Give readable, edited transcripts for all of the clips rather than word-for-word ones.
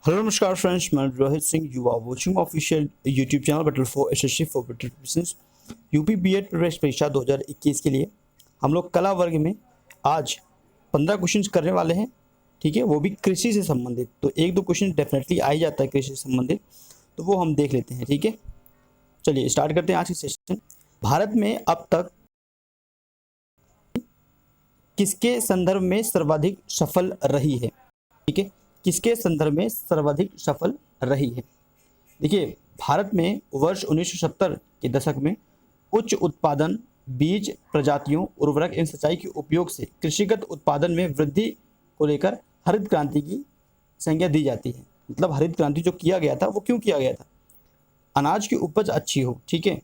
Hello नमस्कार friends, मैं Rohit Singh. You are watching official YouTube channel battle for SSC for better business UP BEd प्रवेश परीक्षा 2021 के लिए हम लोग कला वर्ग में आज 15 क्वेश्चंस करने वाले हैं। ठीक है, वो भी कृषि से संबंधित। तो एक दो क्वेश्चन डेफिनेटली आ ही जाता है कृषि से संबंधित, तो वो हम देख लेते हैं। ठीक है, चलिए स्टार्ट करते हैं आज की सेशन। भारत में अब तक किसके संदर्भ में सर्वाधिक सफल रही है? ठीक है, किसके संदर्भ में सर्वाधिक सफल रही है? देखिए, भारत में वर्ष 1970 के दशक में उच्च उत्पादन, बीज प्रजातियों, उर्वरक एवं सिंचाई के उपयोग से कृषिगत उत्पादन में वृद्धि को लेकर हरित क्रांति की संज्ञा दी जाती है। मतलब हरित क्रांति जो किया गया था वो क्यों किया गया था? अनाज की उपज अच्छी हो, ठीक है,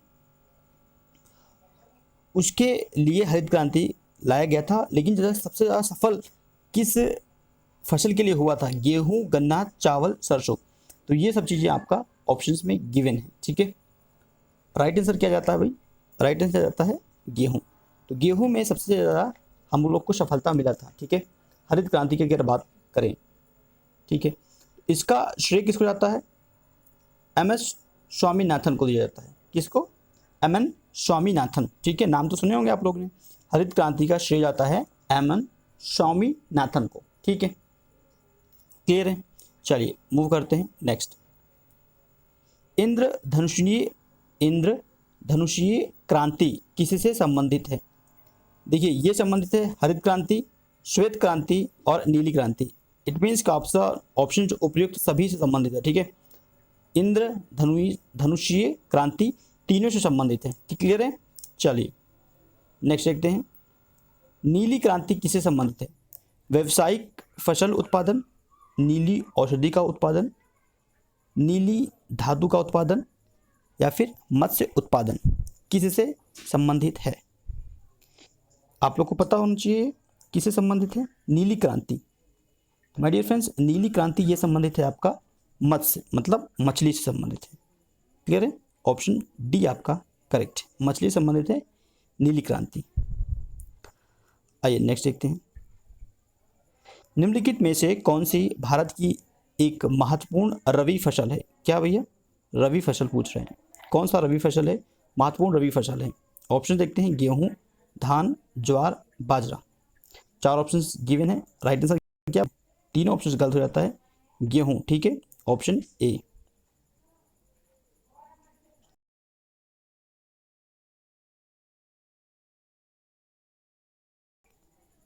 उसके लिए हरित क्रांति लाया गया था। लेकिन सबसे ज़्यादा सफल किस फसल के लिए हुआ था? गेहूं, गन्ना, चावल, सरसों। तो ये सब चीज़ें आपका ऑप्शंस में गिवन है। ठीक है, राइट आंसर क्या जाता है भाई? राइट आंसर जाता है गेहूं। तो गेहूं में सबसे ज़्यादा हम लोग को सफलता मिला था। ठीक है, हरित क्रांति की अगर बात करें, ठीक है, इसका श्रेय किसको जाता है? एमएस स्वामीनाथन को दिया जाता है। किसको? एमएन स्वामीनाथन। ठीक है, नाम तो सुने होंगे आप लोग ने। हरित क्रांति का श्रेय जाता है एमएन स्वामीनाथन को। ठीक है, क्लियर है? चलिए मूव करते हैं नेक्स्ट। इंद्रधनुषीय क्रांति किससे संबंधित है? देखिए, ये संबंधित है हरित क्रांति, श्वेत क्रांति और नीली क्रांति। इट मीन्स का आपका ऑप्शन जो उपयुक्त सभी से संबंधित है। ठीक है, इंद्रधनुषीय क्रांति तीनों से संबंधित है। क्लियर है? चलिए नेक्स्ट देखते हैं। नीली क्रांति किससे संबंधित है? व्यावसायिक फसल उत्पादन, नीली औषधि का उत्पादन, नीली धातु का उत्पादन या फिर मत्स्य उत्पादन, किससे संबंधित है? आप लोग को पता होना चाहिए किससे संबंधित है। नीली क्रांति, माय डियर फ्रेंड्स, नीली क्रांति ये संबंधित है आपका मत्स्य, मतलब मछली से संबंधित है। क्लियर है? ऑप्शन डी आपका करेक्ट, मछली से संबंधित है नीली क्रांति। आइए नेक्स्ट देखते हैं। निम्नलिखित में से कौन सी भारत की एक महत्वपूर्ण रबी फसल है? क्या भैया? रबी फसल पूछ रहे हैं। कौन सा रबी फसल है? महत्वपूर्ण रबी फसल है। ऑप्शन देखते हैं। गेहूं, धान, ज्वार, बाजरा। चार ऑप्शंस गिवन है। राइट आंसर क्या? तीनों ऑप्शंस गलत हो जाता है। गेहूं। ठीक है, ऑप्शन ए।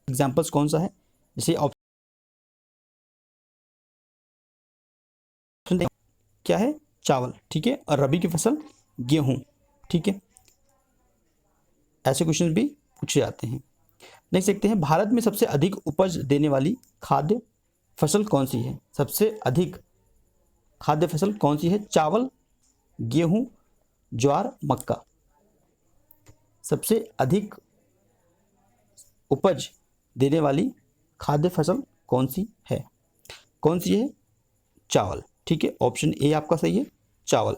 एग्जाम्पल्स कौन सा है? जैसे ऑप्शन क्या है? चावल। ठीक है, और रबी की फसल गेहूं। ठीक है, ऐसे क्वेश्चन भी पूछे जाते हैं। नेक्स्ट देखते हैं। भारत में सबसे अधिक उपज देने वाली खाद्य फसल कौन सी है? सबसे अधिक खाद्य फसल कौन सी है? चावल, गेहूं, ज्वार, मक्का। सबसे अधिक उपज देने वाली खाद्य फसल कौन सी है? कौन सी है? चावल। ठीक है, ऑप्शन ए आपका सही है, चावल।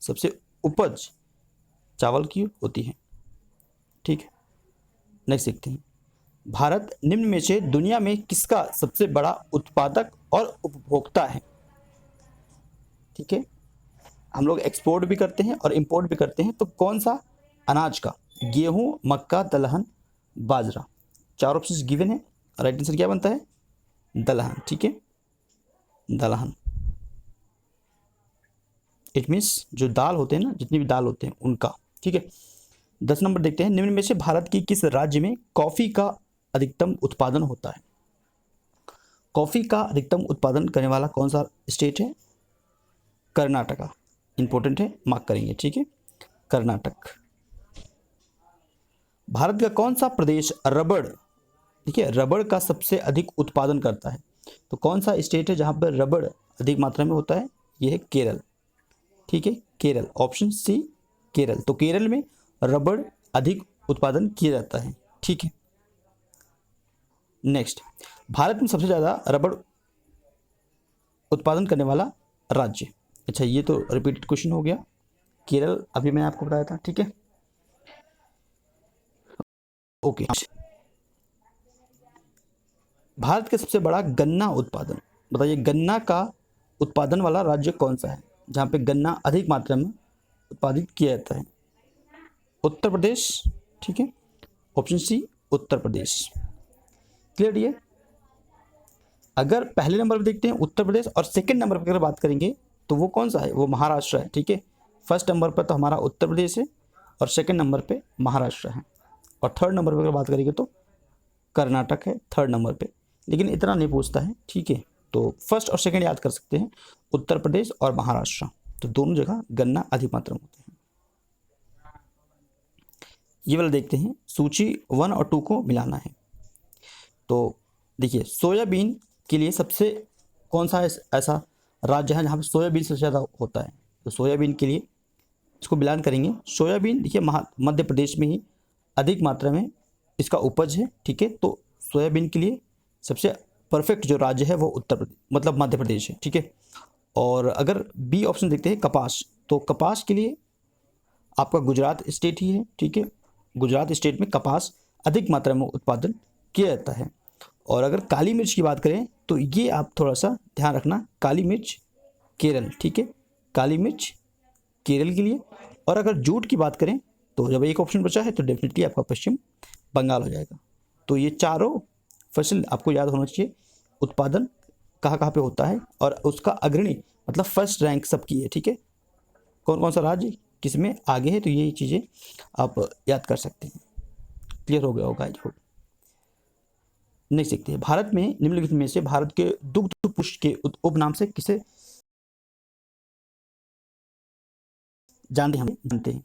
सबसे उपज चावल की होती है। ठीक है, नेक्स्ट देखते हैं। भारत निम्न में से दुनिया में किसका सबसे बड़ा उत्पादक और उपभोक्ता है? ठीक है, हम लोग एक्सपोर्ट भी करते हैं और इंपोर्ट भी करते हैं, तो कौन सा अनाज का? गेहूं, मक्का, दलहन, बाजरा। चार ऑप्शंस गिवन है। राइट आंसर क्या बनता है? दलहन। ठीक है, दलहन। इट मीन्स जो दाल होते हैं ना, जितनी भी दाल होते हैं उनका। ठीक है, 10 नंबर देखते हैं। निम्न में से भारत की किस राज्य में कॉफी का अधिकतम उत्पादन होता है? कॉफी का अधिकतम उत्पादन करने वाला कौन सा स्टेट है? कर्नाटका। इंपॉर्टेंट है, मार्क करेंगे। ठीक है, कर्नाटक। भारत का कौन सा प्रदेश रबड़, ठीक है, रबड़ का सबसे अधिक उत्पादन करता है? तो कौन सा स्टेट है जहां पर रबड़ अधिक मात्रा में होता है? यह है केरल। ठीक है, केरल। Option C Kerala. तो केरल में रबड़ अधिक उत्पादन किया जाता है। ठीक है, नेक्स्ट। भारत में सबसे ज्यादा रबड़ उत्पादन करने वाला राज्य। अच्छा, ये तो रिपीटेड क्वेश्चन हो गया। केरल अभी मैंने आपको बताया था। ठीक है, ओके। भारत का सबसे बड़ा गन्ना उत्पादन, बताइए गन्ना का उत्पादन वाला राज्य कौन सा है, जहाँ पे गन्ना अधिक मात्रा में उत्पादित किया जाता है? उत्तर प्रदेश, ठीक है, option C Uttar Pradesh. Clear ये? अगर पहले नंबर पर देखते हैं उत्तर प्रदेश और सेकंड नंबर पर अगर बात करेंगे तो वो कौन सा है, वो महाराष्ट्र है, ठीक है। फर्स्ट नंबर पर तो हमारा उत्तर प्रदेश है और सेकंड नंबर पे महाराष्ट्र है, और थर्ड नंबर पर अगर बात करेंगे तो कर्नाटक है थर्ड नंबर पे, लेकिन इतना नहीं पूछता है, ठीक है। तो फर्स्ट और सेकंड याद कर सकते हैं, उत्तर प्रदेश और महाराष्ट्र, तो दोनों जगह गन्ना अधिक मात्रा में होते हैं। ये वाला देखते हैं, सूची 1 और 2 को मिलाना है। तो देखिए सोयाबीन के लिए सबसे कौन सा ऐसा राज्य है जहाँ पे सोयाबीन सबसे ज़्यादा होता है? तो सोयाबीन के लिए इसको मिलान करेंगे। सोयाबीन देखिए मध्य प्रदेश में ही अधिक मात्रा में इसका उपज है, ठीक है। तो सोयाबीन के लिए सबसे परफेक्ट जो राज्य है वो उत्तर प्रदेश मतलब मध्य प्रदेश है, ठीक है। और अगर बी ऑप्शन देखते हैं कपास, तो कपास के लिए आपका गुजरात स्टेट ही है, ठीक है। गुजरात स्टेट में कपास अधिक मात्रा में उत्पादन किया जाता है। और अगर काली मिर्च की बात करें तो ये आप थोड़ा सा ध्यान रखना, काली मिर्च केरल, ठीक है, काली मिर्च केरल के लिए। और अगर जूट की बात करें तो जब एक ऑप्शन बचा है तो डेफिनेटली आपका पश्चिम बंगाल हो जाएगा। तो ये चारों फसल आपको याद होना चाहिए, उत्पादन कहाँ कहाँ पे होता है और उसका अग्रणी मतलब फर्स्ट रैंक सबकी है, ठीक है। कौन कौन सा राज्य किस में आगे है, तो ये चीज़ें आप याद कर सकते हैं। क्लियर हो गया होगा आई होप। नेक्स्ट देखते हैं, भारत में निम्नलिखित में से भारत के दुग्ध पुष्ट के उपनाम से किसे जानते हैं?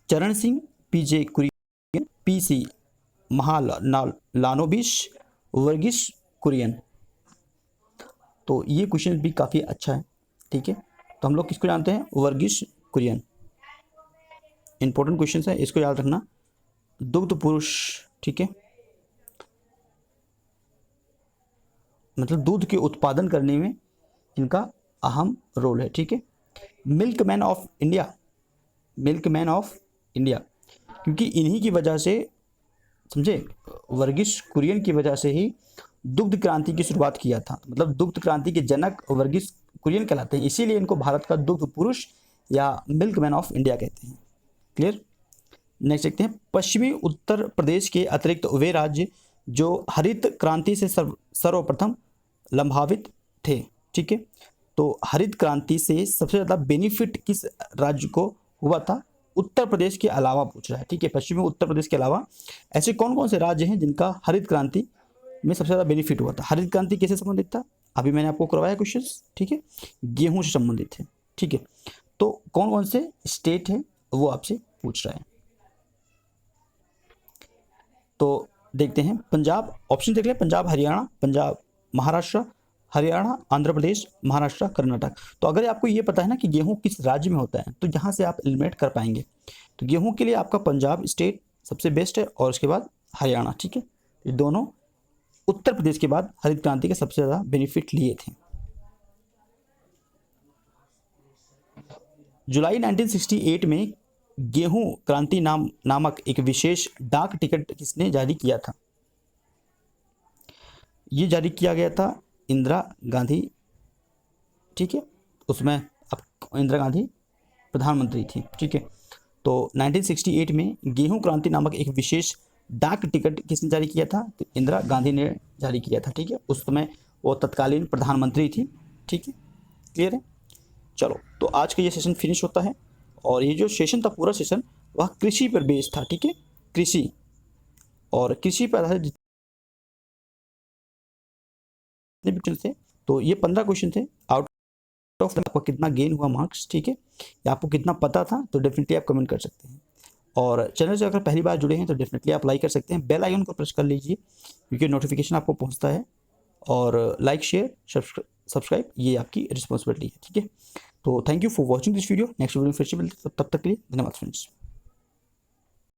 चरण सिंह, पीजे कुरियन, पीसी महालानोबिस, वर्गीस कुरियन। तो ये क्वेश्चन भी काफ़ी अच्छा है, ठीक है। तो हम लोग किसको जानते हैं? वर्गीस कुरियन। इंपॉर्टेंट क्वेश्चन है, इसको याद रखना। दुग्ध पुरुष, ठीक है, मतलब दूध के उत्पादन करने में इनका अहम रोल है, ठीक है। Milkman of India, milkman of India, क्योंकि इन्हीं की वजह से, समझे, वर्गीस कुरियन की वजह से ही दुग्ध क्रांति की शुरुआत किया था। मतलब दुग्ध क्रांति के जनक वर्गीस कुरियन कहलाते हैं, इसीलिए इनको भारत का दुग्ध पुरुष या मिल्कमैन ऑफ इंडिया कहते हैं। क्लियर? नेक्स्ट देखते हैं, पश्चिमी उत्तर प्रदेश के अतिरिक्त वे राज्य जो हरित क्रांति से सर्वप्रथम लाभान्वित थे, ठीक है। तो हरित क्रांति से सबसे ज़्यादा बेनिफिट किस राज्य को हुआ था? उत्तर प्रदेश के अलावा पूछ रहा है, ठीक है। पश्चिमी उत्तर प्रदेश के अलावा ऐसे कौन कौन से राज्य हैं जिनका हरित क्रांति में सबसे ज़्यादा बेनिफिट हुआ था? हरित क्रांति किससे संबंधित था? अभी मैंने आपको करवाया क्वेश्चन, ठीक है, गेहूं से संबंधित है, ठीक है। तो कौन कौन से स्टेट है वो आपसे पूछ रहा है। तो देखते हैं, पंजाब ऑप्शन देख लें, पंजाब हरियाणा, पंजाब महाराष्ट्र, हरियाणा आंध्र प्रदेश, महाराष्ट्र कर्नाटक। तो अगर आपको ये पता है ना कि गेहूं किस राज्य में होता है तो यहाँ से आप एलिमिनेट कर पाएंगे। तो गेहूं के लिए आपका पंजाब स्टेट सबसे बेस्ट है और उसके बाद हरियाणा, ठीक है। ये दोनों उत्तर प्रदेश के बाद हरित क्रांति के सबसे ज़्यादा बेनिफिट लिए थे। जुलाई 1968 में गेहूं क्रांति नामक एक विशेष डाक टिकट किसने जारी किया था? ये जारी किया गया था इंदिरा गांधी, ठीक है। उसमें अब इंदिरा गांधी प्रधानमंत्री थी, ठीक है। तो 1968 में गेहूं क्रांति नामक एक विशेष डाक टिकट किसने जारी किया था? तो इंदिरा गांधी ने जारी किया था, ठीक है। उस समय वो तत्कालीन प्रधानमंत्री थी, ठीक है। क्लियर है? चलो, तो आज का ये सेशन फिनिश होता है और ये जो सेशन था पूरा सेशन वह कृषि पर बेस्ड था, ठीक है। कृषि और कृषि पर आधारित जितने भी क्वेश्चन थे, तो ये 15 क्वेश्चन थे। आउट ऑफ आपको कितना गेन हुआ मार्क्स, ठीक है, या आपको कितना पता था, तो डेफिनेटली आप कमेंट कर सकते हैं। और चैनल से अगर पहली बार जुड़े हैं तो डेफिनेटली आप लाइक कर सकते हैं, बेल आइकन को प्रेस कर लीजिए क्योंकि नोटिफिकेशन आपको पहुंचता है। और लाइक शेयर सब्सक्राइब ये आपकी रिस्पॉन्सिबिलिटी है, ठीक है। तो thank you for watching this video. Next video में फिर से मिलते हैं, तब तक के लिए धन्यवाद फ्रेंड्स।